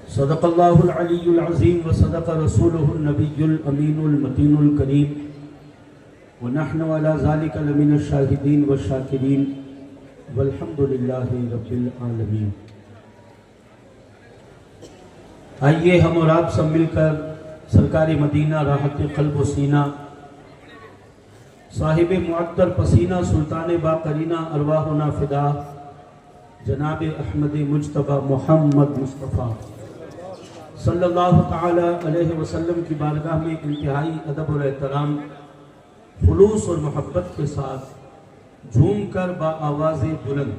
सदक़ल्लाहुल अलीयुल अज़ीम व सदक़ रसूलुहुन नबियुल अमीनुल मतीनुल करीम व नहनु अला ज़ालिका लमिनश शाहिदीन व शाकिरीन वल्हम्दुलिल्लाहि रब्बिल आलमीन। आइए हम और आप सब मिलकर सरकारी मदीना राहत क़ल्ब व सीना साहिब मुअत्तर पसीना सुल्तान बाक़रीना अरवाहुना फ़िदा जनाब अहमद मुज्तबा मोहम्मद मुस्तफ़ा सल्लल्लाहु ताला अलैहि वसल्लम की बारगाह में इंतहाई अदब और एहतराम, खुलूस और मोहब्बत के साथ झूम कर बा आवाज़ बुलंद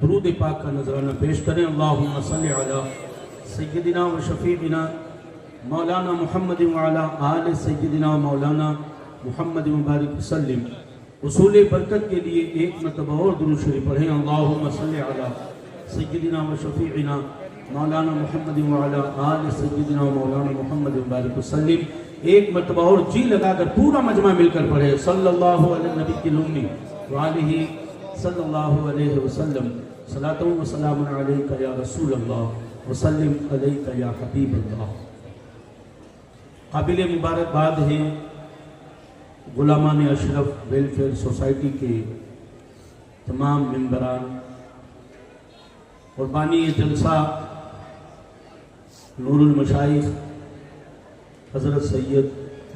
दुरूद पाक का नजराना पेश करें। अल्लाहुम्मा सल्लि अला सय्यदिना व शफ़ीइना मौलाना मुहम्मद व अला आले सय्यदिना मौलाना मुहम्मद मुबारक वसल्लम। उसूल बरकत के लिए एक मरतबा और दुरूद शरीफ पढ़ें। अल्लाहुम्मा सल्लि अला सय्यदिना व शफ़ीइना मौलाना मुहम्मद व अला आले सय्यदिना मौलाना मुहम्मद मुबारक वसल्लम। एक मरतबा और जी लगाकर पूरा मजमा मिलकर पढ़े। सल्लल्लाहु अलैहि नबी उम्मी व आलिहि सल्लल्लाहु अलैहि वसल्लम। सलातु व सलामुन अलैका या रसूल अल्लाह व सल्लिम अलैका या हबीब अल्लाह। काबिल मुबारकबाद है गुलामान अशरफ वेलफेयर सोसाइटी के तमाम मेंबरान और बानी जलसा नूरुल मशाइख हज़रत सैयद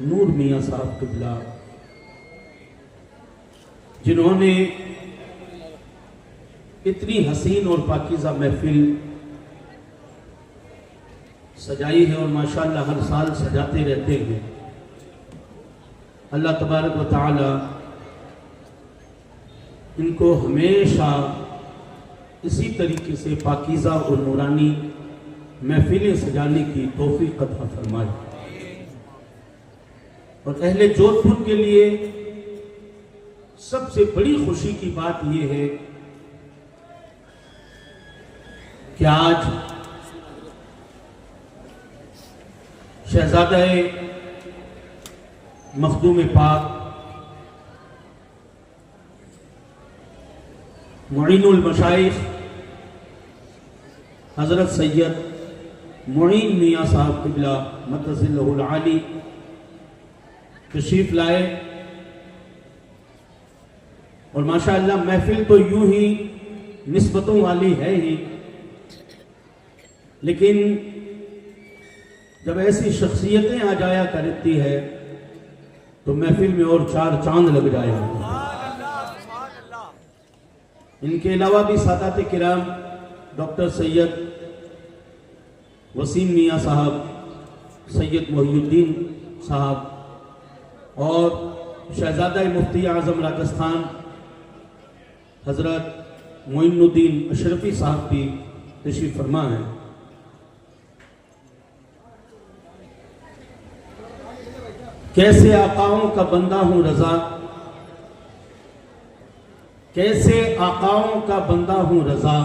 नूर मियाँ साहब क़िबला, जिन्होंने इतनी हसीन और पाकीज़ा महफिल सजाई है और माशाअल्लाह हर साल सजाते रहते हैं। अल्लाह तबारक व तआला इनको हमेशा इसी तरीके से पाकीज़ा और नूरानी महफिलें सजाने की तौफीक अता फरमाए। और अहले जोधपुर के लिए सबसे बड़ी खुशी की बात यह है कि आज शहजादा मखदूम पाक मुईनुल मशाइख हज़रत सैयद मुईन मियाँ साहब क़िबला मद्दसिल्लहुल आली तशरीफ़ लाए। और माशाअल्लाह महफिल तो यूं ही निस्बतों वाली है ही, लेकिन जब ऐसी शख्सियतें आ जाया करती है तो महफिल में और चार चांद लग जाएगा। इनके अलावा भी सादात किराम डॉक्टर सैयद वसीम मियाँ साहब, सैयद मोहिउद्दीन साहब और शहजादा मुफ्ती आज़म राजस्थान हज़रत मोइनुद्दीन अशरफी साहब भी तशरीफ़ फरमा है। कैसे आकाओं का बंदा हूँ रज़ा, कैसे आकाओं का बंदा हूँ रज़ा,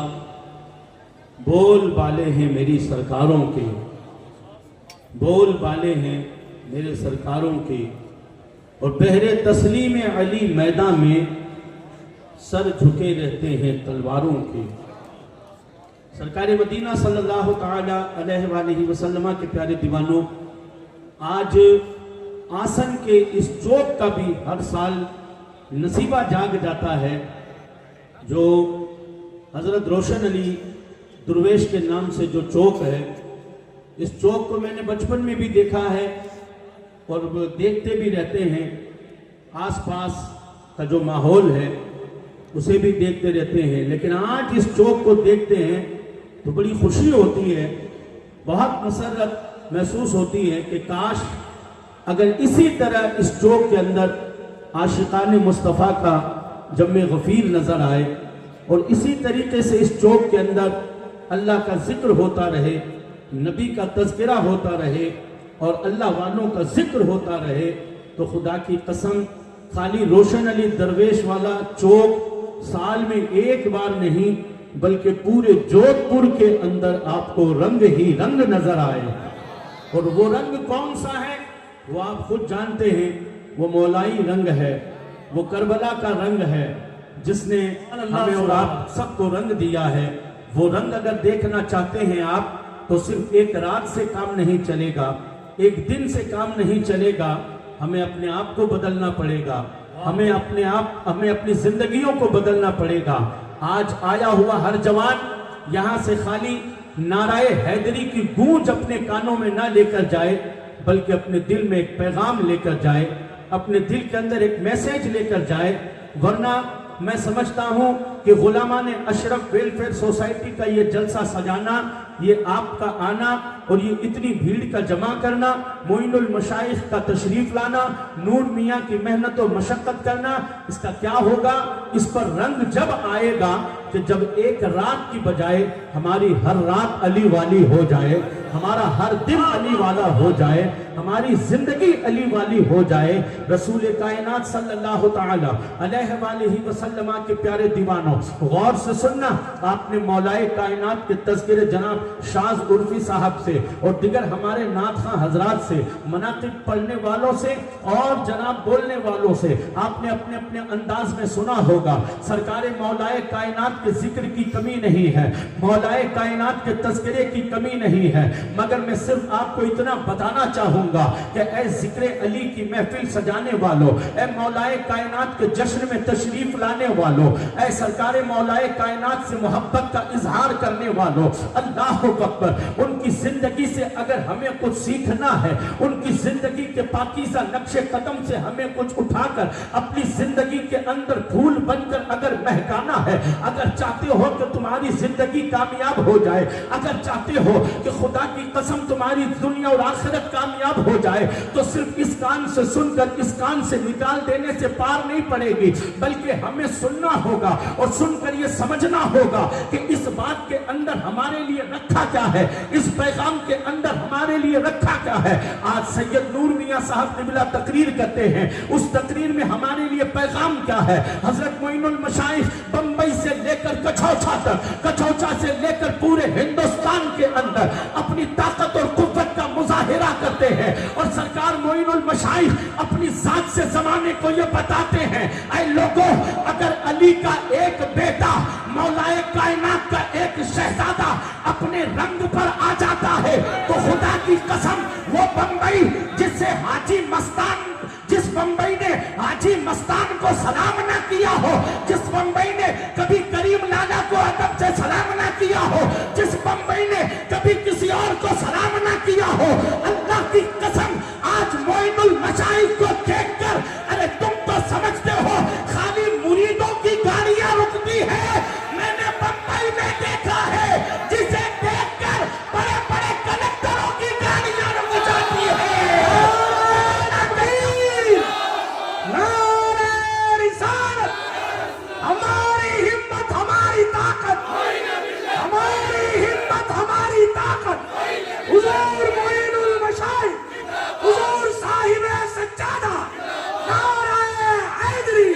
बोल बाले हैं मेरी सरकारों के, बोल बाले हैं मेरे सरकारों के। और बहरे तस्लीम अली मैदान में सर झुके रहते हैं तलवारों के। सरकार मदीना सल्लल्लाहु ताला अलैहि वसल्लम के प्यारे दीवानों, आज आसन के इस चौक का भी हर साल नसीबा जाग जाता है, जो हज़रत रोशन अली दुर्वेश के नाम से जो चौक है। इस चौक को मैंने बचपन में भी देखा है और देखते भी रहते हैं। आसपास का जो माहौल है उसे भी देखते रहते हैं, लेकिन आज इस चौक को देखते हैं तो बड़ी खुशी होती है, बहुत मसरत महसूस होती है कि काश अगर इसी तरह इस चौक के अंदर आशिकान मुस्तफ़ा का जम्मे गफ़ीर नज़र आए और इसी तरीके से इस चौक के अंदर अल्लाह का जिक्र होता रहे, नबी का तज़किरा होता रहे और अल्लाह वालों का जिक्र होता रहे, तो खुदा की कसम खाली रोशन अली दरवेश वाला चौक साल में एक बार नहीं बल्कि पूरे जोधपुर के अंदर आपको रंग ही रंग नजर आए। और वो रंग कौन सा है वो आप खुद जानते हैं, वो मौलाई रंग है, वो करबला का रंग है, जिसने हमें और आप सबको रंग दिया है, वो रंग अगर देखना चाहते हैं आप, तो सिर्फ एक रात से काम नहीं चलेगा, एक दिन से काम नहीं चलेगा। हमें अपने आप को बदलना पड़ेगा, हमें अपनी जिंदगियों को बदलना पड़ेगा। आज आया हुआ हर जवान यहाँ से खाली नाराए हैदरी की गूंज अपने कानों में ना लेकर जाए, बल्कि अपने दिल में एक पैगाम लेकर जाए, अपने दिल के अंदर एक मैसेज लेकर जाए। वरना मैं समझता हूं कि गुलामान अशरफ वेलफेयर सोसाइटी का ये जलसा सजाना, ये आपका आना और ये इतनी भीड़ का जमा करना, मोइनुल मशाइख का तशरीफ लाना, नूर मियाँ की मेहनत और मशक्कत करना, इसका क्या होगा? इस पर रंग जब आएगा कि जब एक रात की बजाय हमारी हर रात अली वाली हो जाए, हमारा हर दिन अली वाला हो जाए, हमारी जिंदगी अली वाली हो जाए। रसूल कायनात सल्लल्लाहु तआला अलैहि वसल्लम के प्यारे दीवानों, गौर से सुनना, आपने मौलाए कायनात के तज़किरे जनाब शाज उर्फी साहब से और दिगर हमारे नाथ खां हजरात से, मनाकिब पढ़ने वालों से और जनाब बोलने वालों से आपने अपने अपने अंदाज में सुना होगा। सरकारे मौलाए कायनात के जिक्र की कमी नहीं है, मौलाए कायनात के तज़किरे की कमी नहीं है, मगर मैं सिर्फ आपको इतना बताना चाहूंगा कि ऐ जिक्र अली की महफिल सजाने वालों, ऐ मौलाए कायनात के जश्न में तशरीफ लाने वालों, ऐ सरकारे मौलाए कायनात से मोहब्बत का इजहार करने वालों, अल्लाह अकबर, उनकी जिंदगी से अगर हमें कुछ सीखना है, उनकी जिंदगी के पाकीज़ा नक्शे कदम से हमें कुछ उठाकर अपनी जिंदगी के अंदर फूल बनकर अगर महकाना है, अगर चाहते हो कि तुम्हारी जिंदगी कामयाब हो जाए, अगर चाहते हो कि खुदा की कसम तुम्हारी दुनिया और आखिरत कामयाब हो जाए, तो सिर्फ इस कान से सुनकर इस कान से निकाल देने से पार नहीं पड़ेगी, बल्कि हमें सुनना होगा और सुनकर यह समझना होगा कि इस बात के अंदर हमारे लिए रखा क्या है, इस पैगाम के अंदर हमारे लिए रखा क्या है। आज सैयद नूर मियां साहब निबिला तकरीर करते हैं, उस तकरीर में हमारे लिए पैगाम क्या है। हजरत मोइनुल मशाइख बंबई से लेकर कछौछा तक, कछौछा से लेकर पूरे हिंदुस्तान के अंदर अपनी ताकत और कुव्वत का मुजाहिरा करते हैं, और सरकार मोइनुल मशाइख अपनी जात से जमाने को ये बताते हैं, ऐ लोगों, अगर अली का एक बेटा मौलाए कायनात का एक शहजादा अपने रंग पर आ जाता है, तो खुदा की कसम वो बंबई जिससे हाजी मस्तान, जिस बंबई ने हाजी मस्तान को सलाम ना किया हो, जिस बंबई ने कभी करीम लाला को अदब से सलाम ना किया हो, जिस बंबई ने कभी किसी और को सलाम ना किया हो, अल्लाह की कसम आज मोइनुल मशाइख को देखकर, अरे तुम तो समझते हो खाली मुरीदों की गाड़ियां रुकती है, मैंने बंबई में देखा है जिसे देखकर बड़े बड़े कलेक्टरों की गाड़ियां रुक जाती है। हमारी हिम्मत हमारी ताकत, हमारी हिम्मत हमारी ताकत, हुजूर मोइनुल मशाइख, हुजूर साहिब सज्जादा, नाराए हैदरी,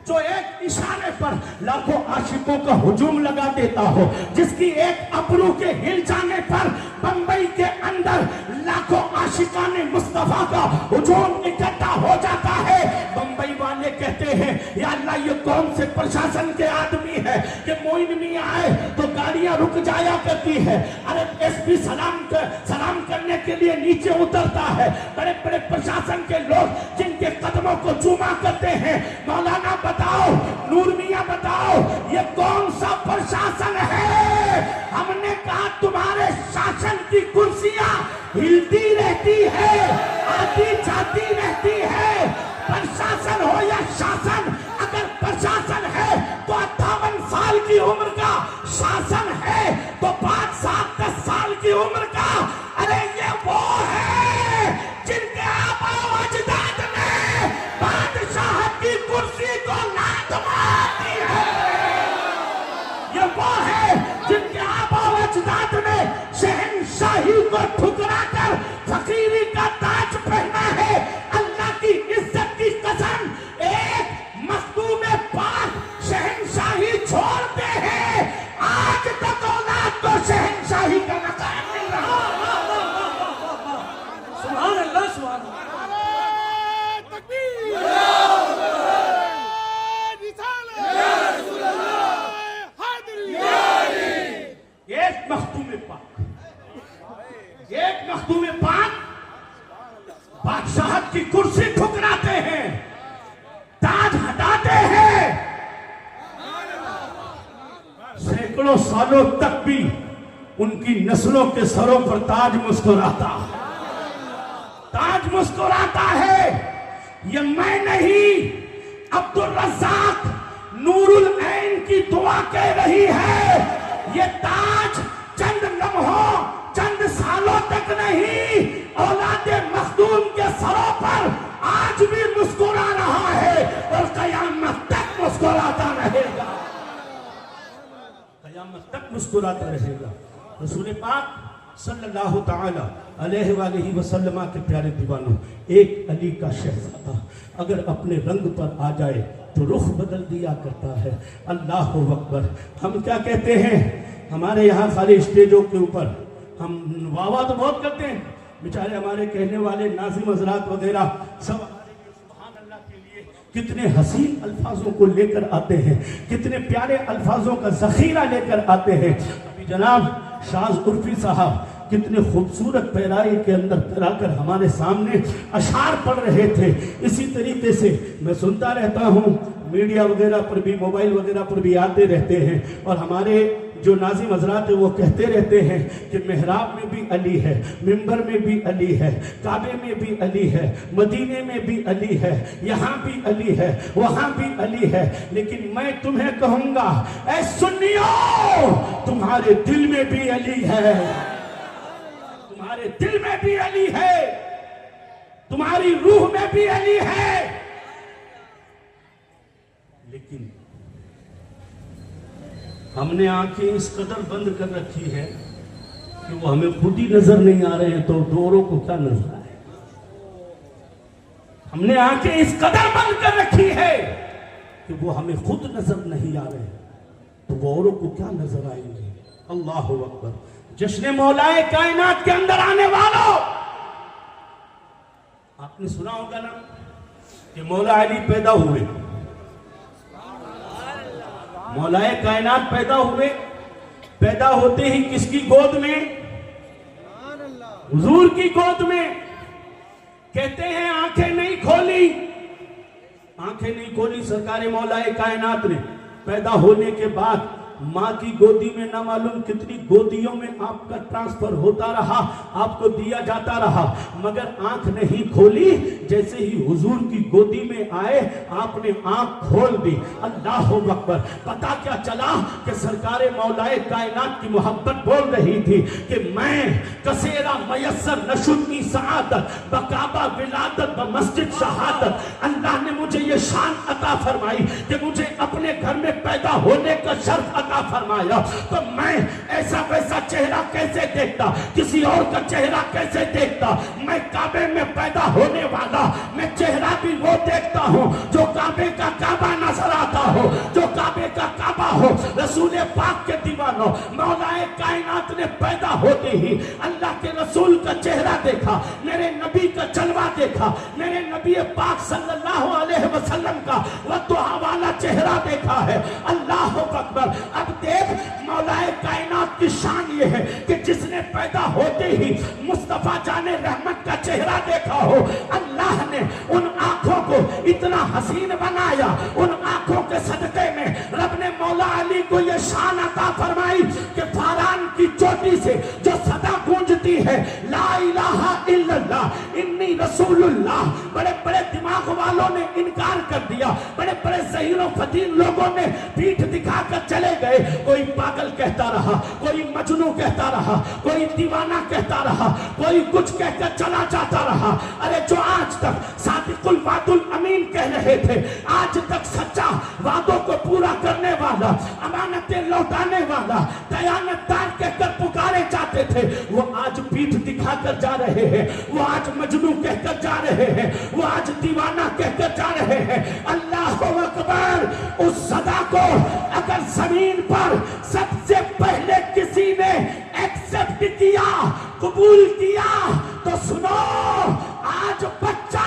जो एक इशारे पर लाखों आशिकों का हुजूम लगा देता हो, जिसकी एक अबरू के हिल जाने पर बंबई के अंदर लाखों आशिकाने मुस्तफा का हुजूम इकट्ठा हो जाता है। बंबई वाले कहते हैं, या अल्लाह, ये कौन से प्रशासन के आदमी है कि मोइन मियां आए तो गाड़ियां रुक जाया करती है। अरे एसपी सलाम करने के लिए नीचे उतरता है, बड़े बड़े प्रशासन के लोग जिनके कदमों को चूमा करते हैं। मौलाना बताओ, नूर मियां बताओ, ये कौन सा प्रशासन है? हमने कहा तुम्हारे शासन की कुर्सियां हिलती रहती है, आती जाती रहती है। प्रशासन हो या शासन, अगर प्रशासन है तो 58 साल की उम्र का शासन है, तो 5 7 10 साल की उम्र का, अरे ये वो है जिनके आबा अजदाद ने बादशाह की कुर्सी को लात मार दी है। ये वो है जिनके आबा अजदाद ने शहंशाही को ठुकरा कर फकीरी का ताज पहना है। अल्लाह की इज्जत की कसम, एक मखदूम पाक शहंशाही छोड़ते हैं, आज तक औलाद को शहंशाही का मकाम मिल रहा। सुभान अल्लाह, सुभान अल्लाह, तकबीर। मखदूम पाक, एक मखदूम पाक बादशाहत की कुर्सी ठुकराते हैं, ताज हटाते हैं, सैकड़ों सालों तक भी उनकी नस्लों के सरों पर ताज मुस्कुराता, ताज मुस्कुराता है। ये मैं नहीं, अब्दुल रज़्ज़ाक नूरुल ऐन की दुआ कह रही है। ये ताज चंद लम्हों, चंद सालों तक नहीं, औलादे मखदूम के सरों पर आज भी मुस्कुरा रहा है और कयामत तक मुस्कुराता रहेगा, कयामत तक मुस्कुराता रहेगा। रसूल पाक सल्लल्लाहु ताला अलैहि वसल्लम के प्यारे दीवानों, एक अली का शहजादा अगर अपने रंग पर आ जाए तो रुख बदल दिया करता है। अल्लाह अकबर। हम क्या कहते हैं, हमारे यहाँ खाली स्टेजों के ऊपर हम वाह तो बहुत करते हैं, बेचारे हमारे कहने वाले नाज़िम हज़रात वगैरह सब सुभान अल्लाह के लिए कितने हसीन अल्फाजों को लेकर आते हैं, कितने प्यारे अल्फाजों का जखीरा लेकर आते हैं। अभी जनाब शाज उर्फी साहब कितने खूबसूरत पैराई के अंदर पैराकर हमारे सामने अशार पढ़ रहे थे। इसी तरीके से मैं सुनता रहता हूँ, मीडिया वगैरह पर भी, मोबाइल वगैरह पर भी आते रहते हैं और हमारे जो नाज़िम हज़रात है वो कहते रहते हैं कि मेहराब में भी अली है, मिंबर में भी अली है, काबे में भी अली है, मदीने में भी अली है, यहाँ भी अली है, वहाँ भी अली है। लेकिन मैं तुम्हें कहूँगा, ऐ सुन्नियों, तुम्हारे दिल में भी अली है, तुम्हारे दिल में भी अली है, तुम्हारी रूह में भी अली है। लेकिन हमने आंखें इस कदर बंद कर रखी है कि वो हमें खुद ही नजर नहीं आ रहे हैं, तो औरों को क्या नजर आए। हमने आंखें इस कदर बंद कर रखी है कि वो हमें खुद नजर नहीं आ रहे, तो वो औरों को क्या नजर आएंगे। अल्लाह अकबर। जश्न मौलाए कायनात के अंदर आने वालों, आपने सुना होगा ना कि मौला अली पैदा हुए, मौलाए कायनात पैदा हुए। पैदा होते ही किसकी गोद में? हुजूर की गोद में। कहते हैं आंखें नहीं खोली, आंखें नहीं खोली सरकारे मौलाए कायनात ने। पैदा होने के बाद माँ की गोदी में ना मालूम कितनी गोदियों में आपका ट्रांसफर होता रहा, आपको दिया जाता रहा, मगर आंख नहीं खोली। जैसे ही हुजूर की गोदी में आए आपने आंख खोल दी। अल्लाह अकबर। पता क्या चला कि सरकारे मौलाए कायनात की मोहब्बत बोल रही थी कि मैं कसेरा मयस्सर नशुद्दी सआदत बकाबा विलादत व मस्जिद शहादत। अल्लाह ने मुझे ये शान अता फरमाई कि मुझे अपने घर में पैदा होने का शर्फ फरमाया, तो मैं ऐसा वैसा चेहरा कैसे देखता, किसी और का चेहरा कैसे देखता। मैं काबे में पैदा होने वाला, मैं चेहरा भी वो देखता हूँ जो काबे का काबा नजर आता हो, जो काबे का काबा हो। रसूल पाक के दीवानों, मौलाए कायनात ने पैदा होते ही अल्लाह के रसूल का चेहरा देखा, मेरे नबी का जलवा देखा, मेरे नबी पाक सल्लल्लाहु अलैहि वसल्लम का वद्दुआ वाला चेहरा देखा है। अल्लाह अकबर। अब देख, मौलाए कायनात की शान ये है कि जिसने पैदा होते ही मुस्तफा जाने रहमत का चेहरा देखा हो, अल्लाह ने उन आंखों को इतना हसीन बनाया, उन आंखों के सदके में रब ने मौला अली को ये शान अता फरमाई कि फारान की चोटी से जो सदा गूंजती है, ला इलाहा इल्लल्लाह इन्नी रसूलुल्लाह। बड़े बड़े दिमाग वालों ने इनकार कर दिया, बड़े बड़े ज़हीनों फतीन लोगों ने पीठ दिखाकर चले गए। कोई पागल कहता रहा, कोई मजनू कहता रहा, कोई दीवाना कहता रहा, कोई कुछ कहकर चला जाता रहा। अरे जो आज तक सादिकुल वादुल अमीन कह रहे थे, आज तक सच्चा वादों को पूरा करने वाला, अमानतें लौटाने वाला, दयानतदार कहकर पुकारे जाते थे, वो आज पीठ दिखाकर जा रहे हैं, वो आज मजनू कहकर जा रहे हैं, वो आज दीवाना कहकर जा रहे हैं। अल्लाह अकबर। उस सदा को अगर जमीन पर सबसे पहले किसी ने एक्सेप्ट किया, कबूल किया, तो सुनो, आज बच्चा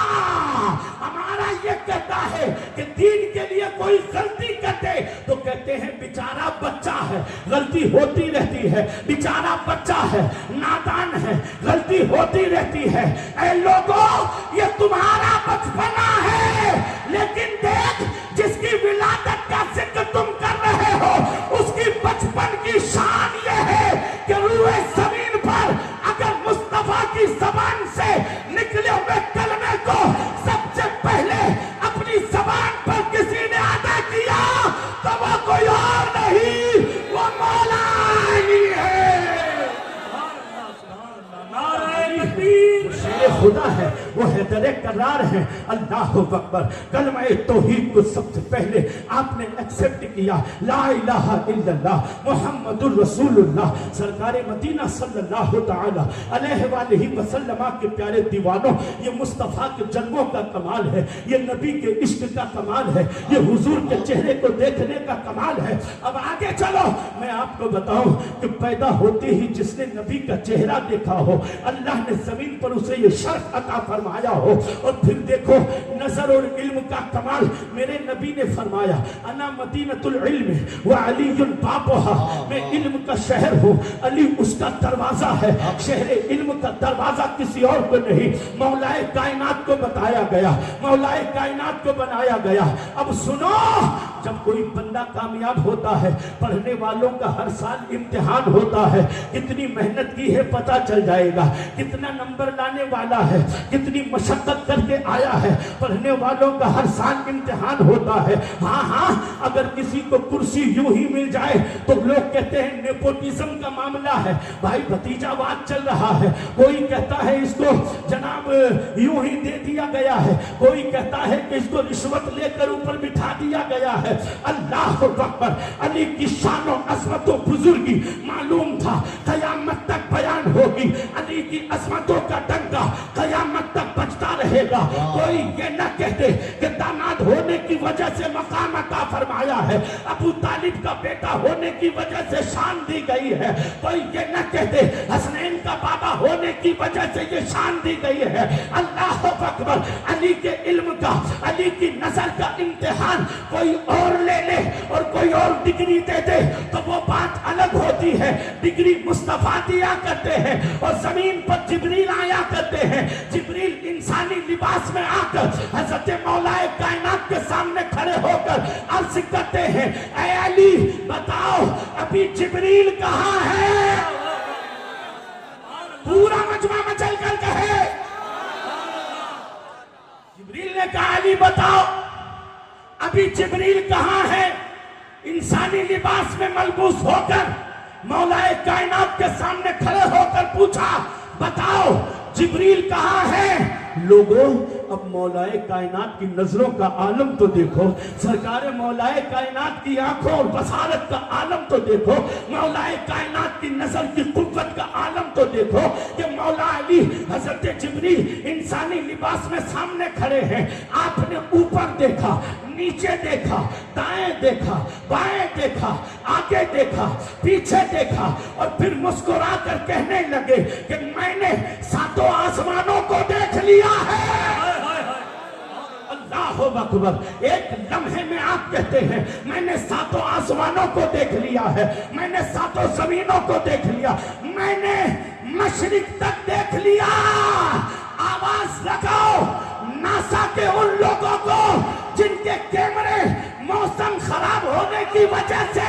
हमारा ये कहता है कि दीन के लिए कोई गलती करते तो कहते हैं बेचारा बच्चा है, गलती होती रहती है, बेचारा बच्चा है, नादान है, गलती होती रहती है। ऐ लोगों, ये तुम्हारा बचपना है, लेकिन देख जिसकी विलादत का जिक्र तुम कर रहे हो उसकी बचपन की शान ये है कि रूए जमीन पर अगर मुस्तफा की जबान से निकले हुए कलमे को सबसे पहले अपनी जबान पर किसी ने अदा किया तो वो कोई और नहीं, वो मौला अली है। खुदा है, वो हैदर करार है। अल्लाह अकबर। कलमा तौहीद को सबसे पहले आपने एक्सेप्ट किया, ला इलाहा इल्लल्लाह मुहम्मदुर रसूलुल्लाह। सरकारे मदीना सल्लल्लाहु तआला अलैहि वसल्लम के प्यारे दीवानों, ये मुस्तफ़ा के जन्मों का कमाल है, ये नबी के इश्क का कमाल है, ये हुजूर के चेहरे को देखने का कमाल है। अब आगे चलो, मैं आपको बताऊं कि पैदा होते ही जिसने नबी का चेहरा देखा हो, अल्लाह ने जमीन पर उसे ये शर्फ अता फरमाया हो। और फिर देखो नजर और इल्म का कमाल, मेरे नबी ने फरमाया अना मदीनतुल इल्म व अलीयुन बाबुहा, मैं इल्म का शहर हूँ, अली उसका दरवाजा है। शहर इल्म का दरवाजा किसी और को नहीं, मौलाए कायनात को बताया गया, मौलाए कायनात को बनाया गया। अब सुनो, जब कोई बंदा कामयाब होता है, पढ़ने वालों का हर साल इम्तिहान होता है, कितनी मेहनत की है पता चल जाएगा, कितना नंबर लाने वाला है, कितनी मशक्कत करके आया है। पढ़ने वालों का हर साल इम्तिहान होता है। हाँ हाँ, अगर किसी को कुर्सी यूं ही मिल जाए तो लोग कहते हैं नेपोटिज्म का मामला है, भाई भतीजावाद चल रहा है। कोई कहता है इसको जनाब यूं ही दे दिया गया है, कोई कहता है कि इसको रिश्वत लेकर ऊपर बिठा दिया गया है। अल्लाह अकबर। अली की शान और अज़मत और बुजुर्गी मालूम था, कयामत तक बयान होगी। अली की अज़मतों का डंका कयामत तक बजता रहेगा। कोई ये न कहते कि दामाद होने की वजह से मकाम अता फरमाया है, अबू तालिब का बेटा होने की वजह से शान दी गई है। कोई ये न कहते हसनैन का बाबा होने की वजह से ये शान दी गई है। अल्लाह अकबर। अली के इल्म का, अली की नजर का इम्तिहान कोई और ले ले और कोई और डिग्री दे दे तो वो बात अलग होती है। डिग्री मुस्तफा दिया करते हैं और जमीन पर जिब्रील आया करते हैं। जिब्रील इंसानी लिबास में आकर हजरत मौलाए कायनात के सामने खड़े होकर अर्ज करते हैं, ऐ अली बताओ अभी जिब्रील कहाँ है? पूरा मजमा मचल कर कहे। जिब्रील ने कहा अली बताओ अभी जिब्रील कहाँ है? इंसानी लिबास में मलबूस होकर मौलाए कायनात के सामने खड़े होकर पूछा, बताओ जिब्रील कहाँ है? लोगों, अब मौलाए कायनात की नजरों का आलम तो देखो, सरकार मौलाए कायनात की आंखों और बसारत का आलम तो देखो, मौलाए कायनात की नजर की कुव्वत का आलम तो देखो कि मौला अली हजरत जिब्रील इंसानी लिबास में सामने खड़े हैं। आपने ऊपर देखा, नीचे देखा, दाएं देखा, बाएं देखा, आगे देखा, पीछे देखा और फिर मुस्कुरा कर कहने लगे कि मैंने सातों आसमानों को देख लिया है। अल्लाह अकबर। एक लम्हे में आप कहते हैं मैंने सातों आसमानों को देख लिया है, मैंने सातों जमीनों को देख लिया, मैंने मशरिक तक देख लिया। आवाज लगाओ नासा के उन लोगों को जिनके कैमरे मौसम खराब होने की वजह से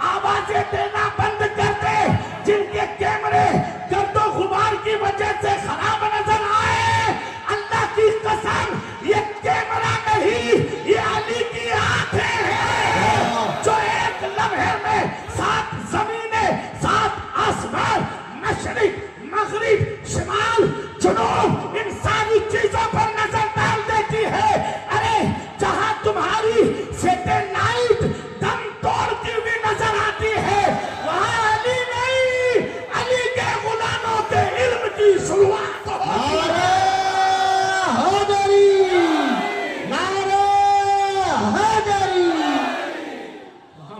आवाजें देना बंद कर दे, जिनके कैमरे गर्दो गुबार की वजह से खराब नजर आए। अल्लाह की कसम ये कैमरा नहीं, ये अली की आंखें हैं जो एक लम्हे में 7 जमीनें, 7 आसमान, मशरिक, मगरिब, शिमाल, जुनूब, इन सारी चीजों पर नजर डाल देती है। अरे जहां तुम्हारी सैटेलाइट दम तोड़ती हुई नजर आती है, वहां अली नहीं, अली के गुलामों के इल्म की शुरुआत होती है।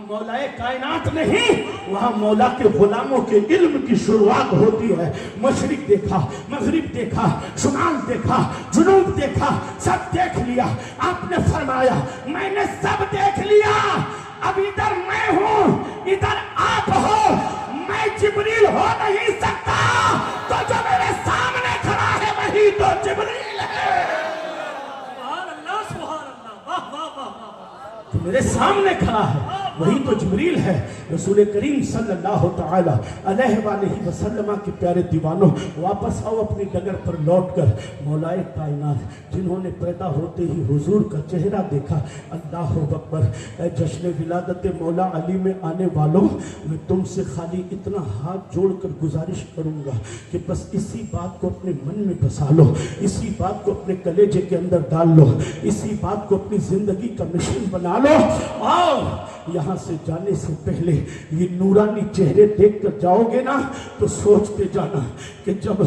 मौलाए कायनात नहीं, वहां मौला के गुलामों के इल्म की शुरुआत होती है। मशरिक देखा, मगरिब देखा, शुमाल देखा, जुनूब देखा, सब देख लिया। आपने फरमाया मैंने सब देख लिया, अब इधर मैं हूं, इधर आप हो, मैं जिब्रील हो नहीं सकता, तो जो मेरे सामने खड़ा है वही तो जिब्रील है। सुभान अल्लाह, सुभान अल्लाह, वाह वाह वाह वाह। तो मेरे सामने खड़ा है वही तो जिब्रील है। रसूल करीम सल्लल्लाहु तआला अलैहि वसल्लम के प्यारे दीवानों, वापस आओ अपनी डगर पर लौटकर। मौलाए कायनात जिन्होंने पैदा होते ही हुजूर का चेहरा देखा, अल्लाह अकबर। जश्न विलादत मौला अली में आने वालों, मैं तुमसे खाली इतना हाथ जोड़कर गुजारिश करूंगा कि बस इसी बात को अपने मन में बसा लो, इसी बात को अपने कलेजे के अंदर डाल लो, इसी बात को अपनी जिंदगी का मिशन बना लो। और यहाँ से जाने से पहले ये नूरानी चेहरे देख कर जाओगे ना, तो सोचते जाना कि जब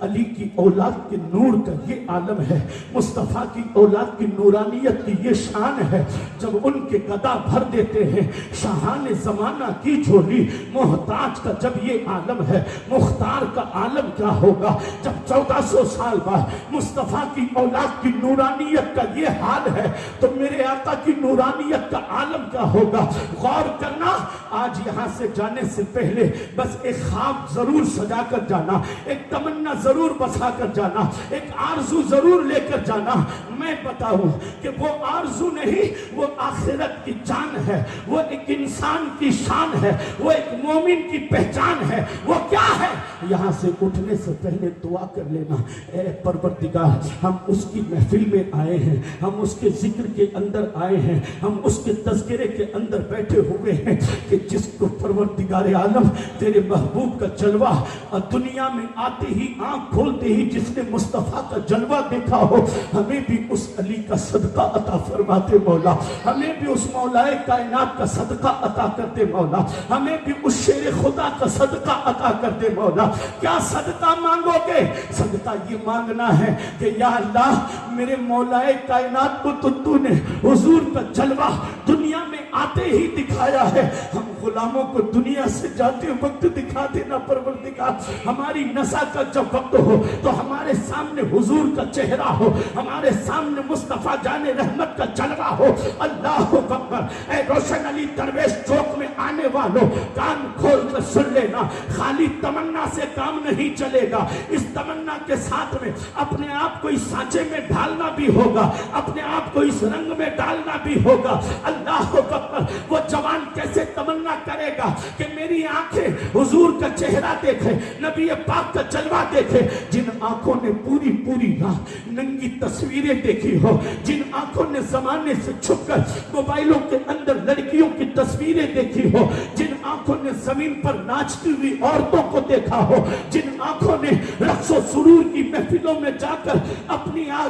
अली की औलाद के नूर का ये आलम है, मुस्तफ़ा की औलाद की नूरानियत की ये शान है, जब उनके गदा भर देते हैं शाहान ज़माना की झोली, मोहताज का जब ये आलम है, मुख्तार का आलम क्या होगा जब 1400 साल बाद मुस्तफ़ा की औलाद की नूरानियत का ये हाल है, तो मेरे आका की नूरानियत का आलम क्या होगा। गौर करना, आज यहां से जाने से पहले बस एक ख्वाब जरूर सजा कर जाना, एक तमन्ना जरूर बसा कर जाना, एक आरजू जरूर लेकर जाना। मैं बताऊं कि वो आरजू नहीं, वो आखिरत की जान है, वो एक इंसान की शान है, वो एक मोमिन की पहचान है। वो क्या है? यहां से उठने से पहले दुआ कर लेना, ए परवरदिगार, हम उसकी महफिल में आए हैं, हम उसके जिक्र के अंदर आए हैं, हम उसके तज़किरे के अंदर बैठे हुए हैं कि जिसको परवरदिगार आलम तेरे महबूब का जलवा और दुनिया में आते ही आंख खोलते ही जिसने मुस्तफ़ा का जलवा देखा हो, हमें भी उस अली का सदका अता फरमाते मौला, हमें भी उस मौलाए कायनात का सदका अता करते मौला, हमें भी उस शेर खुदा का सदका अता करते मौला। क्या सदका मांगोगे? सदका ये मांगना है कि या अल्लाह, मेरे मौलाए कायनात को तो तूने हुजूर का जलवा दुनिया में आते ही दिखाया है, हम गुलामों को दुनिया से जाते वक्त दिखा देना परवरदिगार। हमारी नसा का जब वक्त हो तो हमारे सामने हुजूर का चेहरा हो, हमारे सामने मुस्तफा जाने रहमत का जलवा हो। अल्लाह अकबर। ऐ रोशन अली दरवेश चौक में आने वालों, कान खोल कर सुन लेना, खाली तमन्ना से काम नहीं चलेगा। इस तमन्ना के साथ में अपने आप को इस सांचे में ढालना भी होगा, अपने आप को इस रंग में डालना भी होगा। अल्लाह अकबर। वो जवान कैसे तमन्ना करेगा कि मेरी आंखें हुजूर का चेहरा देखे, नबी पाक का जलवा देखे। जिन आंखों ने पूरी पूरी रात नंगी तस्वीरें देखी हो, जिन आंखों ने जमाने से छुपकर मोबाइलों के अंदर लड़कियों की तस्वीरें देखी हो, जिन आंखों ने जमीन पर नाचती हुई औरतों को देखा हो, जिन आंखों ने रक्सो सुरूर की महफिलों में जाकर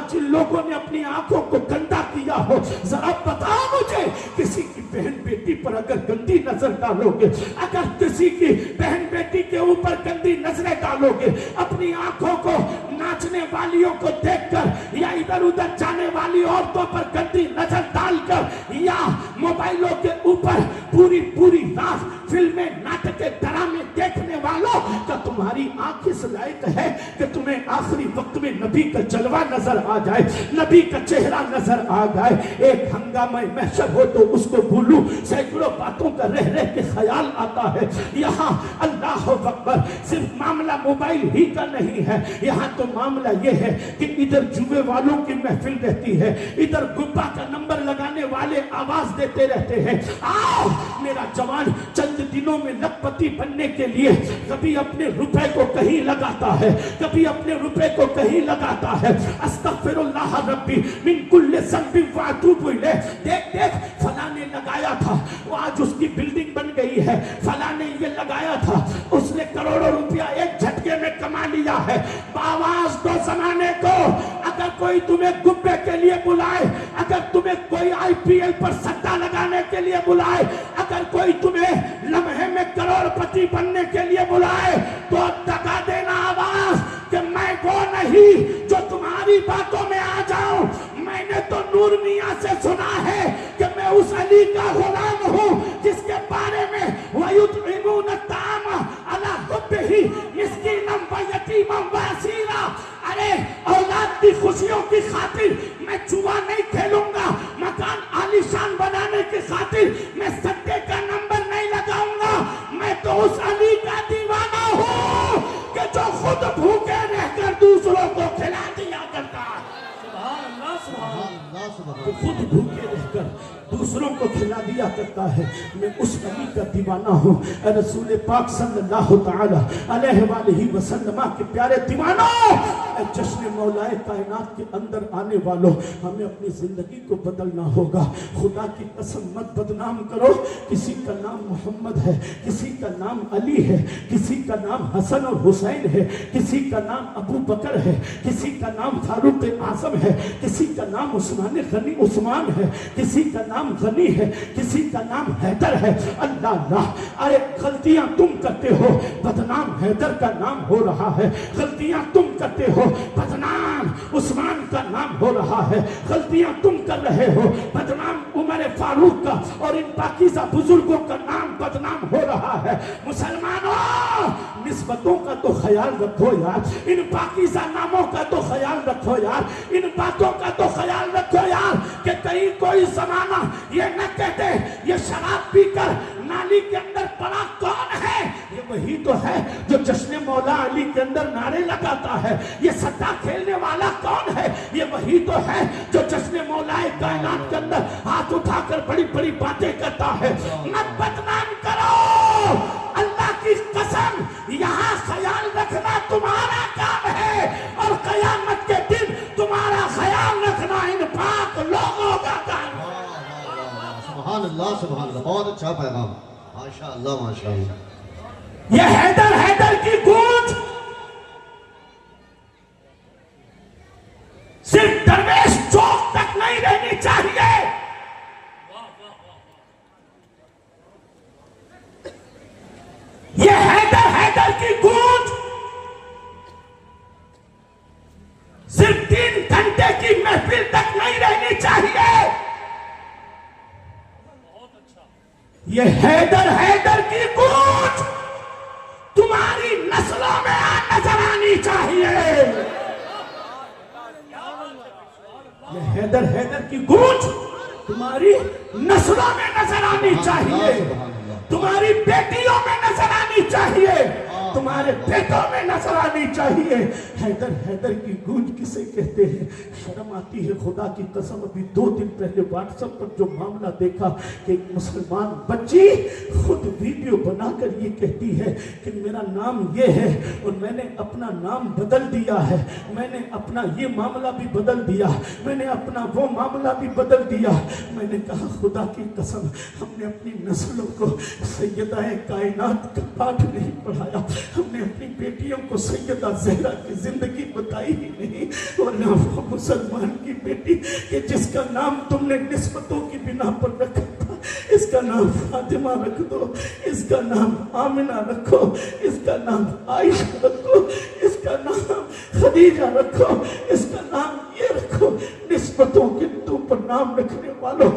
जिन लोगों ने अपनी आंखों को गंदा किया हो, जरा बताओ मुझे, किसी की बहन बेटी पर अगर गंदी नजर डालोगे, अगर किसी की बहन बेटी के ऊपर गंदी नजरें डालोगे, अपनी आंखों को नाचने वालियों को देखकर या इधर उधर जाने वाली औरतों पर गंदी नजर डालकर या मोबाइलों के ऊपर पूरी पूरी रात फिल्में नाटकें ड्रामे देखने वालों का तुम्हारी आंख इस लायक है कि तुम्हें आखिरी वक्त में नबी का जलवा नजर आ जाए, नबी का चेहरा नजर आ जाए। एक हंगामा महशर हो तो उसको भूलूं, सैकड़ों बातों का रह रह के ख्याल आता है। यहाँ अल्लाह अकबर, सिर्फ मामला मोबाइल ही का नहीं है, यहाँ तो मामला ये है कि इधर जुए वालों की महफिल रहती है, इधर गुब्बा का नंबर लगाने वाले आवाज देते रहते हैं, आओ मेरा जवान चंद दिनों में लखपति बनने के लिए कभी अपने रुपए को कहीं लगाता है, कभी अपने रुपए को कहीं लगाता है। अस्तगफिरुल्लाह रब्बी मिन कुल्ली ज़ंबि व अतूबु इलैह। देख देख, फलां ने लगाया था, वो आज उसकी बिल्डिंग बन गई है, फलां ने ये लगाया था, उसने करोड़ों रुपया एक झटके में कमा लिया है। आवाज दो जमाने को, अगर कोई तुम्हें गुब्बे के लिए बुलाए, अगर तुम्हें कोई आईपीएल पर सट्टा लगाने के लिए बुलाए, अगर कोई तुम्हें लम्हे में करोड़पति बनने के लिए बुलाए, तो दगा देना आवाज कि मैं वो नहीं जो तुम्हारी बातों में आ जाऊं। मैंने तो नूर मियां से सुना है कि मैं उस अली का गुलाम हूं जिसके बारे में वयुतइमून ताम अला हुब्बिही मिस्कीनम व यतीमम व असीरा। अरे औलाद की खुशियों की खातिर मैं जुआ नहीं खेलूंगा, मकान आलीशान बनाने की खातिर मैं उस अली का दीवाना हूँ कि जो खुद भूखे रहकर दूसरों को खिला दिया करता है। सुभान अल्लाह, सुभान अल्लाह। तो खुद भूखे रहकर दूसरों को खिला दिया करता है। मैं उस अली का दीवाना हूँ। रसूल पाक सल्लल्लाहु तआला अलैहि वसल्लम के प्यारे दीवानों, जश्न मौलाए कायनात के अंदर आने वालों, हमें अपनी जिंदगी को बदलना होगा। खुदा की कसम मत बदनाम करो। किसी का नाम मोहम्मद है, किसी का नाम अली है, किसी का नाम हसन और हुसैन है, किसी का नाम अबू बकर है, किसी का नाम फारूक आजम है, किसी का नाम उस्मान है, किसी का नाम गनी है, किसी का नाम हैदर है। अल्लाह अल्लाह, अरे गलतियां तुम करते हो, बदनाम हैदर का नाम हो रहा है। गलतियां तुम करते हो, बदनाम उस्मान का नाम हो रहा है। गलतियां तुम कर रहे हो, बदनाम उमर फारूक का और इन पाकीज़ा बुजुर्गों का नाम बदनाम हो रहा है। मुसलमानों, निस्बतों का तो ख्याल रखो यार, इन पाकीज़ा नामों का तो ख्याल रखो यार, इन बातों का तो ख्याल रखो यार कि कहीं कोई जमाना ये न कहते ये शराब पीकर नाली के अंदर पड़ा कौन है। ये वही तो है जो जश्न मौला अली के अंदर नारे लगाता है। ये सट्टा खेलने वाला कौन है। ये वही तो है जो जश्न मौलाए कायनात के अंदर हाथ उठाकर बड़ी बड़ी बातें करता है। मत बदनाम करो, अल्लाह की कसम, यहाँ ख्याल रखना तुम्हारा काम है और कयामत के दिन तुम्हारा ख्याल रखना इन पाक लोगों का काम है। सुभान अल्लाह, सुभान अल्लाह। बहुत अच्छा पैगाम, माशाअल्लाह माशाअल्लाह। ये हैदर हैदर की गूंज सिर्फ दरवेश चौक तक नहीं रहनी चाहिए। ये हैदर हैदर की गूंज सिर्फ 3 घंटे की महफिल तक नहीं रहनी चाहिए। ये हैदर हैदर की गूंज तुम्हारी नस्लों में नजर आनी चाहिए। ये हैदर हैदर की गूंज तुम्हारी नस्लों में नजर आनी चाहिए, तुम्हारी बेटियों में नजर आनी चाहिए, तुम्हारे बेटों में नजर आनी चाहिए। हैदर हैदर की गूंज किसे कहते हैं। शर्म आती है खुदा की कसम। अभी 2 दिन पहले व्हाट्सएप पर जो मामला देखा कि एक मुसलमान बच्ची खुद वीडियो बनाकर ये कहती है कि मेरा नाम ये है और मैंने अपना नाम बदल दिया है, मैंने अपना ये मामला भी बदल दिया, मैंने अपना वो मामला भी बदल दिया। मैंने कहा खुदा की कसम, हमने अपनी नस्लों को सैयदा कायनात का पाठ नहीं पढ़ाया, हमने अपनी बेटियों को सैयदा ज़हरा की जिंदगी बताई ही नहीं। वरना वो मुसलमान की बेटी कि जिसका नाम तुमने निस्बतों की बिना पर रखा था, इसका नाम फातिमा रख दो, इसका नाम आमिना रखो, इसका नाम आयशा रखो, इसका नाम खदीजा रखो, इसका नाम ये रखो। निस्बतों के तुम पर नाम रखने वालों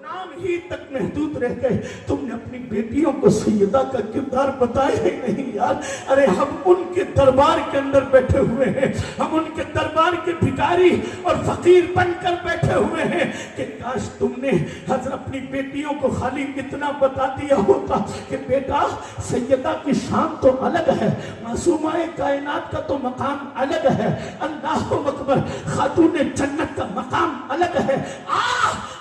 नाम ही तक महदूद रह गए। तुमने अपनी बेटियों को सैयदा का किरदार बताया ही नहीं यार। अरे हम उनके दरबार के अंदर बैठे हुए हैं, हम उनके दरबार के भिखारी और फकीर बनकर बैठे हुए हैं कि काश तुमने हजरत अपनी बेटियों को खाली इतना बता दिया होता कि बेटा सैयदा की शान तो अलग है, मासूमाए कायनात का तो मकाम अलग है, अल्लाह अकबर, खातून जन्नत का मकाम अलग है।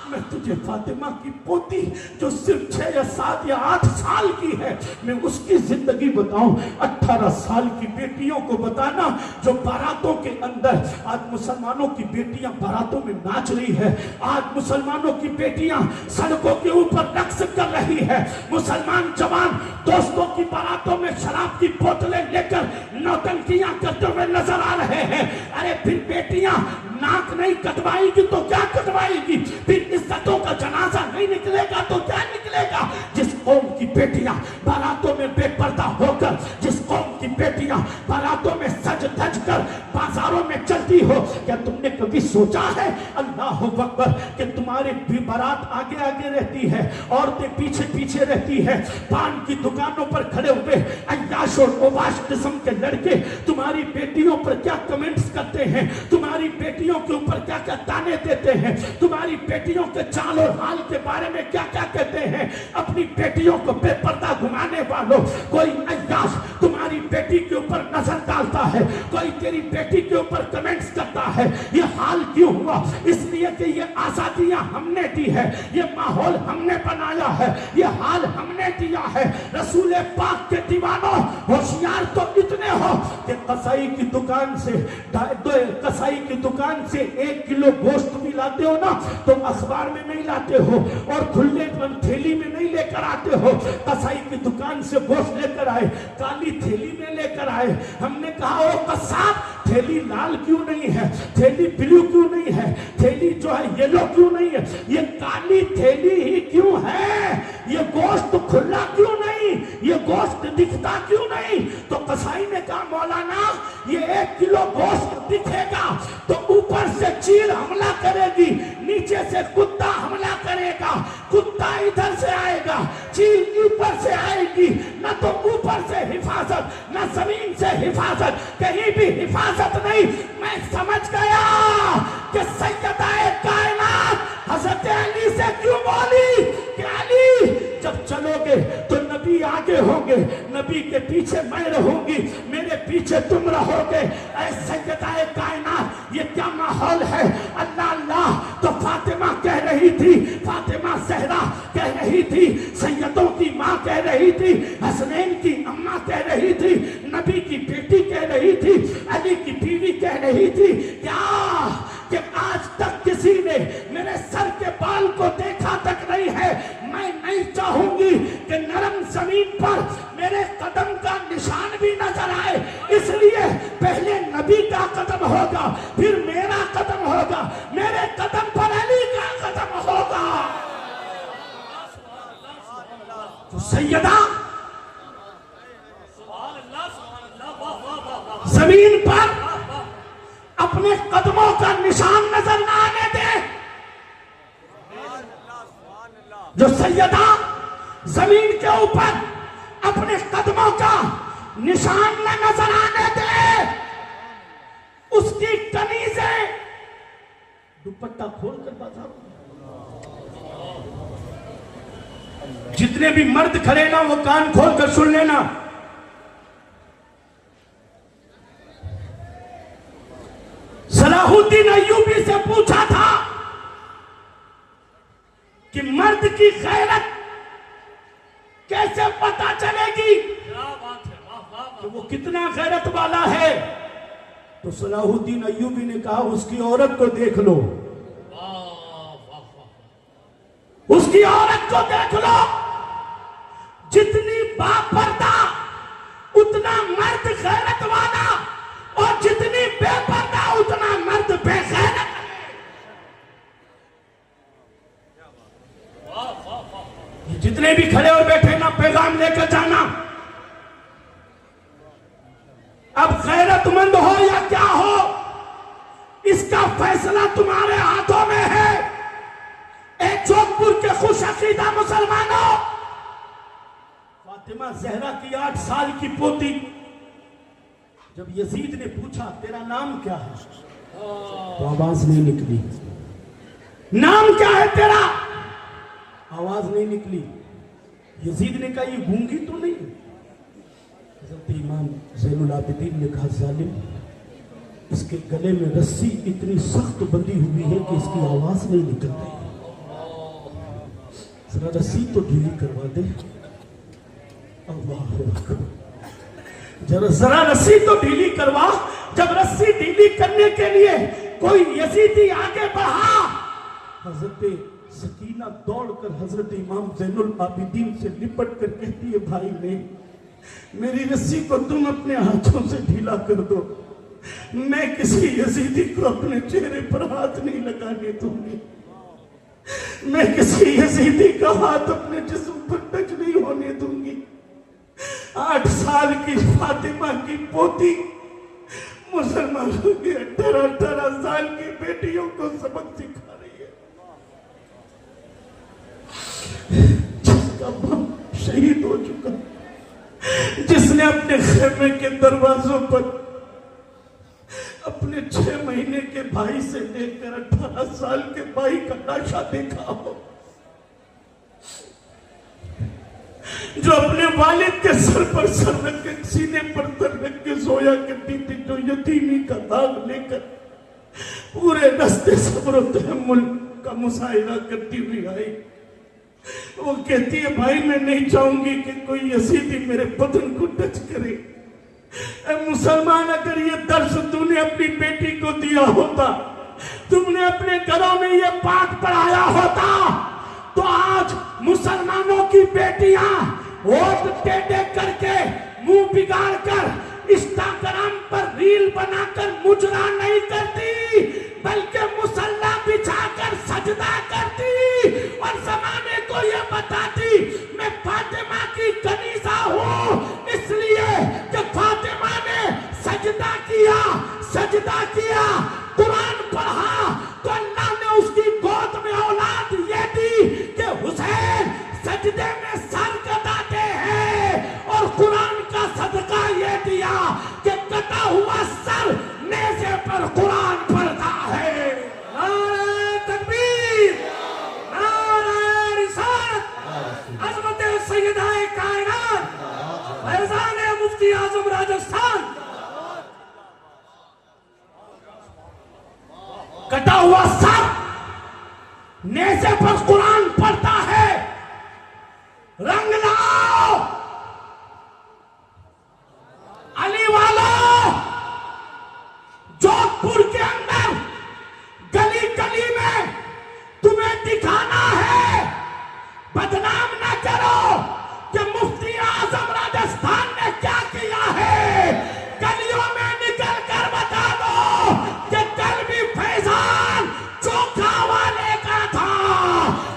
मैं तुझे फातिमा की पोती जो सिर्फ 6 या 7 या 8 साल की है, मैं उसकी जिंदगी बताऊं। 18 साल की बेटियों को बताना जो बारातों के अंदर, आज मुसलमानों की बेटियां बारातों में नाच रही है, आज मुसलमानों की बेटियां सड़कों के ऊपर रक्स कर रही है, मुसलमान जवान दोस्तों की बारातों में शराब की बोतलें लेकर नौटंकियां करते हुए नजर आ रहे हैं। अरे फिर बेटियां नाक नहीं कटवाएगी तो क्या कटवाएगी, फिर इज्जतों का जनाजा नहीं निकलेगा तो क्या निकलेगा। जिस कौम की बेटियां बारातों में बेपर्दा होकर, जिस कौम की बेटियां बारातों में सज धज कर बाजारों में चलती हो, क्या तुमने कभी सोचा है अल्लाह अकबर कि तुम तुम्हारे बारात आगे आगे रहती है, औरतें पीछे पीछे रहती है, पान की दुकानों पर खड़े हुए अय्याश और ओबाश किस्म के लड़के तुम्हारी बेटियों पर क्या कमेंट्स करते हैं, तुम्हारी बेटियों के ऊपर क्या क्या ताने देते हैं, तुम्हारी बेटियों के चाल और हाल के बारे में क्या क्या कहते हैं। अपनी बेटियों को बेपर्दा घुमाने वालों, कोई अय्याश तुम्हारी बेटी के ऊपर नजर डालता है, कोई तेरी बेटी के ऊपर कमेंट्स करता है। ये हाल क्यों हुआ? इसलिए कि ये आजादियां हमने दी है, ये माहौल हमने बनाया है, ये हाल हमने दिया है। रसूल पाक के दीवानों, होशियार तो इतने हो कि कसाई की दुकान से 1 किलो गोश्त भी लाते हो ना, तो अखबार में नहीं लाते हो और खुले थैली में नहीं लेकर आते हो। कसाई की दुकान से गोश्त लेकर आए, काली थैली में लेकर आए। हमने कहा ओ कसाब, थैली लाल क्यों नहीं है, थैली ब्लू क्यों नहीं है, थैली जो है येलो क्यों नहीं है, ये काली थैली ही क्यों है? ये गोश्त खुला क्यों नहीं, ये गोश्त दिखता क्यों नहीं? तो कसाई ने कहा मौलाना, ये 1 किलो गोश्त दिखेगा तो ऊपर से चील हमला करेगी, नीचे से कुत्ता हमला करेगा। कुत्ता इधर से आएगा, चील ऊपर से आएगी, न तो ऊपर से हिफाजत न जमीन से हिफाजत, कहीं भी हिफाजत नहीं। मैं समझ गया कि सैयदाए कायनात हज़रत अली से क्यों बोली कि अली जब चलोगे तो नबी आगे होंगे, नबी के पीछे मैं रहूंगी, मेरे पीछे तुम रहोगे। ऐ सैयदाए कायनात, ये क्या माहौल है? अल्लाह अल्लाह। तो फातिमा कह रही थी, फातिमा ज़हरा कह रही थी, सैयदों की माँ कह रही थी, हसनैन की अम्मा कह रही थी, नबी की बेटी कह रही थी, अली की बीवी कह रही थी क्या कि आज तक किसी ने मेरे सर के बाल को देखा तक नहीं है। मैं नहीं चाहूंगी कि नरम जमीन पर मेरे कदम का निशान भी नजर आए, इसलिए पहले नबी का कदम होगा, फिर मेरा कदम होगा, मेरे कदम पर अली का कदम होगा। तो सैयदा जमीन पर अपने कदमों का निशान नजर न आने दे। जो सैयदा जमीन के ऊपर अपने कदमों का निशान न नजर आने दे, उसकी कनीज़ें दुपट्टा खोल कर बता। जितने भी मर्द खड़े ना, वो कान खोल कर सुन लेना। सलाहुद्दीन अय्यूबी से पूछा था कि मर्द की गैरत कैसे पता चलेगी कि वो कितना गैरत वाला है? तो सलाहुद्दीन अय्यूबी ने कहा उसकी औरत को देख लो, उसकी औरत को देख लो। जितनी बापर्दा उतना मर्द गैरत वाला, और जितनी बेपर्दा उतना मर्द बेगैरत है। जितने भी खड़े और बैठे ना, पैगाम लेकर जाना। अब गैरतमंद हो या क्या हो, इसका फैसला तुम्हारे हाथों में है। एक जोधपुर के खुश अकीदा मुसलमानों, फातिमा ज़हरा की 8 साल की पोती, जब यजीद ने पूछा तेरा नाम क्या है, तो आवाज नहीं निकली। नाम क्या है तेरा? आवाज नहीं निकली। यजीद ने कहा ये गूंगी तो नहीं? हज़रत इमाम ज़ैनुल आबिदीन ने कहा जालिम, इसके गले में रस्सी इतनी सख्त बंधी हुई है कि इसकी आवाज नहीं निकल रही, जरा रस्सी तो ढीली करवा दे। अल्लाह अकबर, जरा रस्सी तो ढीली करवा। जब रस्सी ढीली करने के लिए कोई यजीदी आगे बढ़ा, हजरत सकीना दौड़कर हजरत इमाम ज़ैनुल आबिदीन से लिपट कर कहती है भाई नहीं, मेरी रस्सी को तुम अपने हाथों से ढीला कर दो, मैं किसी यजीदी को अपने चेहरे पर हाथ नहीं लगाने दूंगी, मैं किसी यजीदी का हाथ अपने जिस्म पर टच नहीं होने दूंगी। 8 साल की फातिमा की पोती मुसलमानों की 18 साल की बेटियों को सबक सिखा रही है। शहीद हो चुका, जिसने अपने खेमे के दरवाजों पर अपने 6 महीने के भाई से लेकर 18 साल के भाई का लाशा देखा हो, जो अपने वालिद के सर पर सर रख के सीने पर सर रख के सोया करती थी, जो यतीमी का दाग लेकर पूरे रास्ते सब्र और तहम्मुल का मुशाहिदा करती हुई आई। वो कहती है भाई मैं नहीं चाहूंगी कि कोई यजीदी मेरे बदन को टच करे। ऐ मुसलमान, अगर ये दर्श तूने अपनी बेटी को दिया होता, तुमने अपने घरों में ये पाठ पढ़ाया होता, तो आज मुसलमानों की बेटियां होठ टेढ़े करके मुंह बिगाड़ कर इंस्टाग्राम पर रील बनाकर मुजरा नहीं करती, बल्कि मुसल्ला बिछाकर सजदा करती और जमाने को ये बताती मैं फातिमा की कनीज़ा हूँ, इसलिए कि फातिमा ने सजदा किया, कुरान पढ़ा, तो अल्लाह ने उसकी गोद में औलाद ये दी कि हुसैन सजदे में सर कटाते हैं, और कुरान का सदका ये दिया कि कटा हुआ सर नेज़े पर कुरान पढ़ता है। नारे तकबीर, नारे रिसालत, अज़मत सैयदाए कायनात, फैज़ान मुफ्ती आज़म राजस्थान। कटा हुआ सर नेज़े पर कुरान पढ़ता है। रंग लाओ अली वालों, जोधपुर के अंदर गली गली में तुम्हें दिखाना है, बदनाम न करो कि मुफ्ती आजम राजस्थान ने क्या किया है। गलियों में निकल कर बता दो कि कल भी फैजान चोखा वाले का था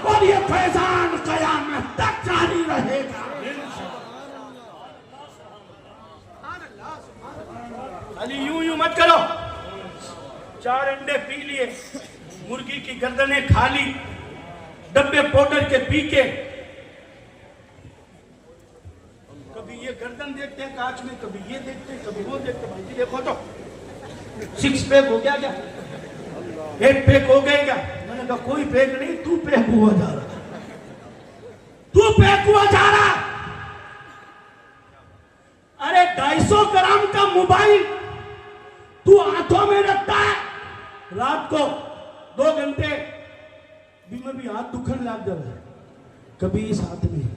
और ये फैजान कयामत तक जारी रहेगा। अली यूं मत करो, 4 अंडे पी लिए, मुर्गी की गर्दनें खा ली, डब्बे पाउडर के पी के, कभी ये गर्दन देखते हैं कांच में, कभी ये देखते हैं, कभी वो देखते हैं। भाई देखो तो 6 पैक हो गया क्या, 8 पैक हो गए क्या? मैंने कहा कोई पैक नहीं, तू पैक हुआ जा रहा, तू पैक हुआ जा रहा। अरे 250 ग्राम का मोबाइल तू हाथों में रखता है, रात को 2 घंटे भी में भी हाथ दुखन लग जाता है, कभी इस हाथ में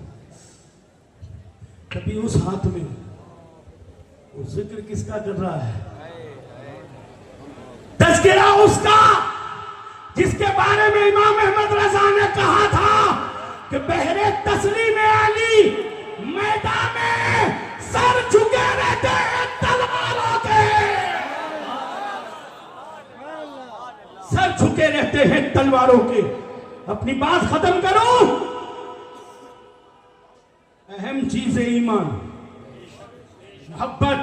कभी उस हाथ में। वो जिक्र किसका कर रहा है? तज़किरा उसका जिसके बारे में इमाम अहमद रजा ने कहा था कि बहरे तस्लीम अली मैदान में सर झुके रहते हैं तलवारों के, सर झुके रहते हैं तलवारों के। अपनी बात खत्म करो। अहम चीज है ईमान, मोहब्बत।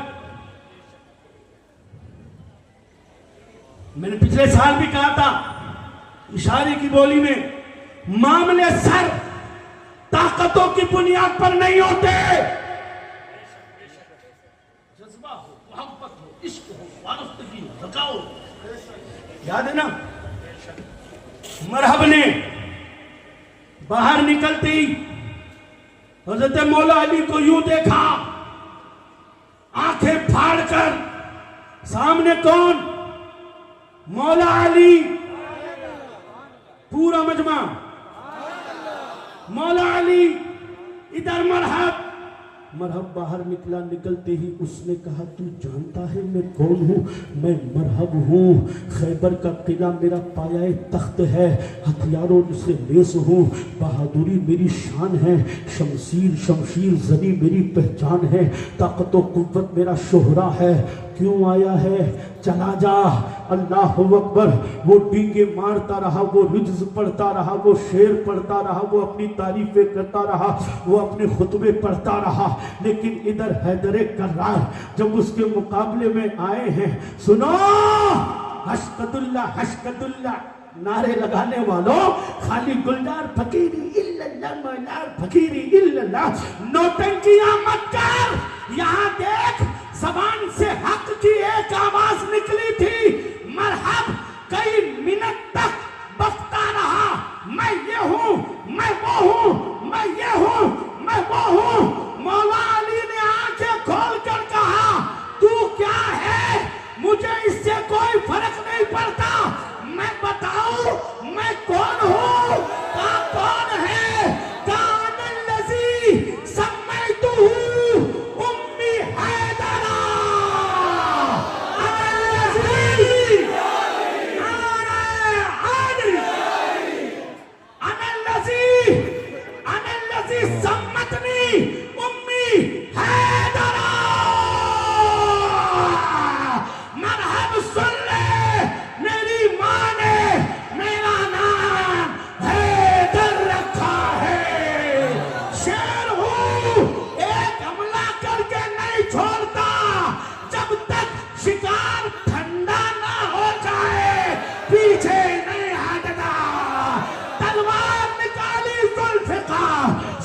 मैंने पिछले साल भी कहा था इशारे की बोली में, मामले सर ताकतों की बुनियाद पर नहीं होते। जज्बा हो, मोहब्बत हो, इश्क हो, वारस्तगी हो, ज़का हो। याद है ना, मरहब ने बाहर निकलते ही हजरत मौला अली को यूं देखा, आंखें फाड़कर। सामने कौन? मौला अली, पूरा मजमा। मौला अली इधर मरहब। मरहब बाहर निकला, निकलते ही उसने कहा तू जानता है मैं कौन हूँ? मैं मरहब हूँ, खैबर का किला मेरा पाया तख्त है, हथियारों से लेस हूँ, बहादुरी मेरी शान है, शमशीर शमशीर जनी मेरी पहचान है, ताकत व कुव्वत मेरा शोहरा है। क्यों आया है? चला जा। अल्लाह अकबर। वो डींगे मारता रहा, वो रिज्ज पढ़ता रहा, वो शेर पढ़ता रहा, वो अपनी तारीफें करता रहा, वो अपने खुतबे पढ़ता रहा। लेकिन इधर हैदर कर्रार जब उसके मुकाबले में आए हैं, सुनो, हशकतुल्लाह हशकतुल्लाह, नारे लगाने वालों, खाली गुलजार फकीरी इल्लल्लाह, मौलार फकीरी इल्लल्लाह, नौटंकियां मत कर। यहाँ देख, जबान से हक की एक आवाज निकली थी, मरहब। कई मिनट तक बकता रहा, मैं ये हूं, मैं वो हूं, मैं ये हूं, मैं वो हूं। मौला अली ने आंखें खोलकर कहा, तू क्या है? मुझे इससे कोई फर्क नहीं पड़ता। मैं बताऊं मैं कौन हूं? का कौन है? कानल्लज़ी सम्मैतुहू उम्मी हैदरा, अनल्लज़ी अनल्लज़ी सम्मतनी उम्मी हैदरा। मरहब सुन ले, मेरी माँ ने मेरा नाम हैदर रखा है। शेर हूँ, एक हमला करके नहीं छोड़ता जब तक शिकार ठंडा ना हो जाए, पीछे नहीं हटता। तलवार निकाली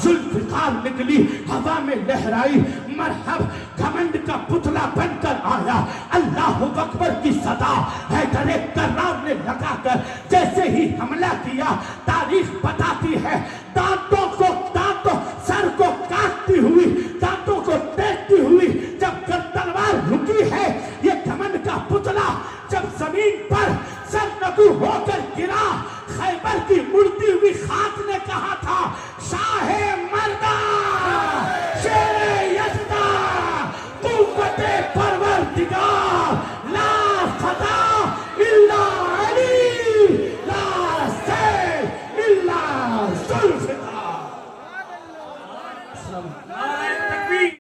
जुल्फ़िकार निकली, हवा में लहराई। मरहब घमंड का पुतला बनकर आया। अल्लाह अकबर की सदा हैदर कर्रार ने लगाकर जैसे ही हमला किया, तारीख बताती है, दांतों सर को काटती हुई, दांतों को टेकती हुई जब तलवार रुकी है, ये घमंड का पुतला जब जमीन पर सर नगु होकर गिरा, खैबर की उड़ती हुई खाक ने कहा